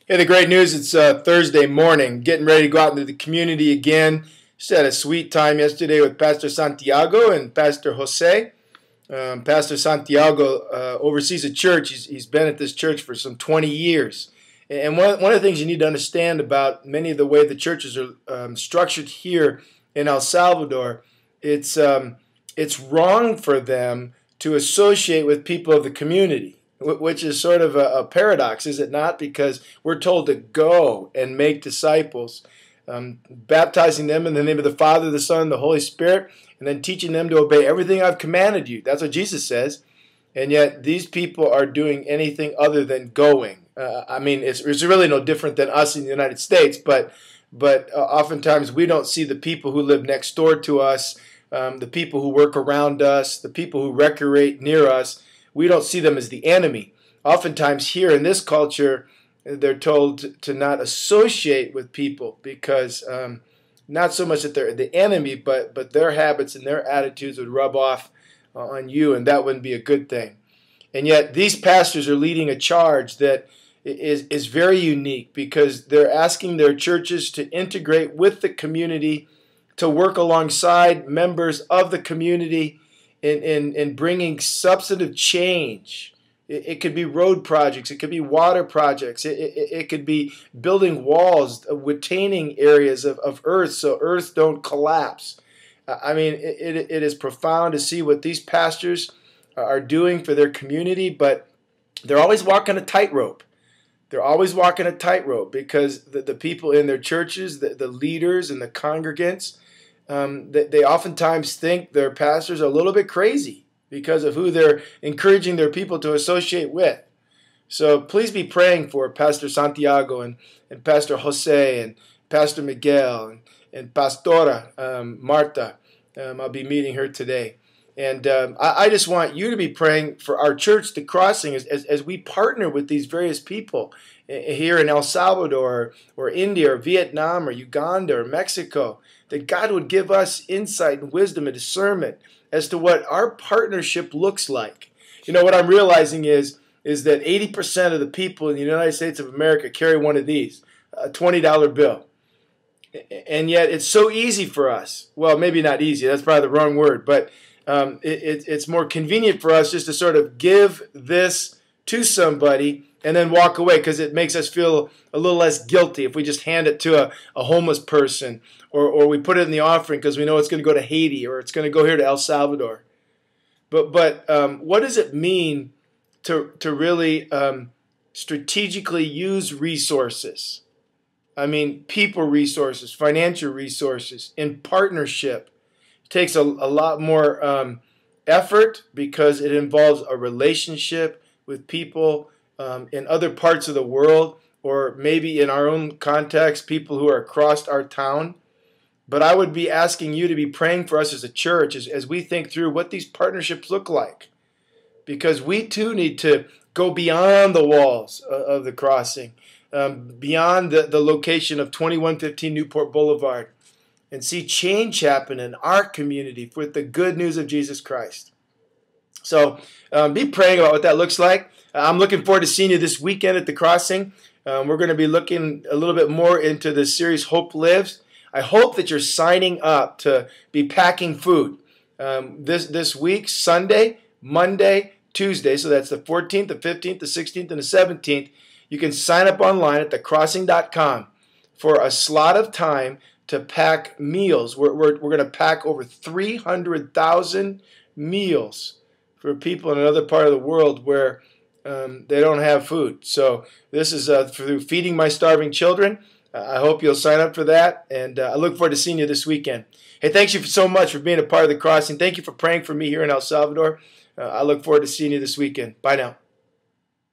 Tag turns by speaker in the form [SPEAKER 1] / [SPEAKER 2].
[SPEAKER 1] Hey, the great news, it's Thursday morning, getting ready to go out into the community again. Just had a sweet time yesterday with Pastor Santiago and Pastor Jose. Pastor Santiago oversees a church. He's been at this church for some 20 years. And one of the things you need to understand about many of the way the churches are structured here in El Salvador, it's wrong for them to associate with people of the community, which is sort of a paradox, is it not? Because we're told to go and make disciples, baptizing them in the name of the Father, the Son, and the Holy Spirit, and then teaching them to obey everything I've commanded you. That's what Jesus says. And yet these people are doing anything other than going. It's really no different than us in the United States, but oftentimes we don't see the people who live next door to us, the people who work around us, the people who recreate near us. We don't see them as the enemy. Oftentimes here in this culture, they're told to not associate with people because not so much that they're the enemy, but their habits and their attitudes would rub off on you, and that wouldn't be a good thing. And yet these pastors are leading a charge that is very unique because they're asking their churches to integrate with the community, to work alongside members of the community in bringing substantive change. It could be road projects. It could be water projects. It could be building walls, retaining areas of earth so earth don't collapse. It is profound to see what these pastors are doing for their community, but they're always walking a tightrope. They're always walking a tightrope because the people in their churches, the leaders and the congregants, they oftentimes think their pastors are a little bit crazy because of who they're encouraging their people to associate with. So please be praying for Pastor Santiago and Pastor Jose and Pastor Miguel and Pastora Marta. I'll be meeting her today. And I just want you to be praying for our church, The Crossing, as we partner with these various people here in El Salvador or India or Vietnam or Uganda or Mexico, that God would give us insight and wisdom and discernment as to what our partnership looks like. You know, what I'm realizing is that 80% of the people in the United States of America carry one of these, a $20 bill. And yet it's so easy for us. Well, maybe not easy. That's probably the wrong word. But it's more convenient for us just to sort of give this to somebody and then walk away because it makes us feel a little less guilty if we just hand it to a homeless person or we put it in the offering because we know it's going to go to Haiti or it's going to go here to El Salvador. But what does it mean to really strategically use resources? I mean, people resources, financial resources, in partnership. It takes a lot more effort because it involves a relationship with people in other parts of the world, or maybe in our own context, people who are across our town. But I would be asking you to be praying for us as a church as we think through what these partnerships look like. Because we too need to go beyond the walls of the crossing, beyond the location of 2115 Newport Boulevard, and see change happen in our community with the good news of Jesus Christ. So be praying about what that looks like. I'm looking forward to seeing you this weekend at the Crossing. We're going to be looking a little bit more into the series Hope Lives. I hope that you're signing up to be packing food this week, Sunday, Monday, Tuesday. So that's the 14th, the 15th, the 16th, and the 17th. You can sign up online at thecrossing.com for a slot of time to pack meals. We're going to pack over 300,000 meals for people in another part of the world where they don't have food. So this is through Feeding My Starving Children. I hope you'll sign up for that, and I look forward to seeing you this weekend. Hey, thanks you so much for being a part of the Crossing. Thank you for praying for me here in El Salvador. I look forward to seeing you this weekend. Bye now.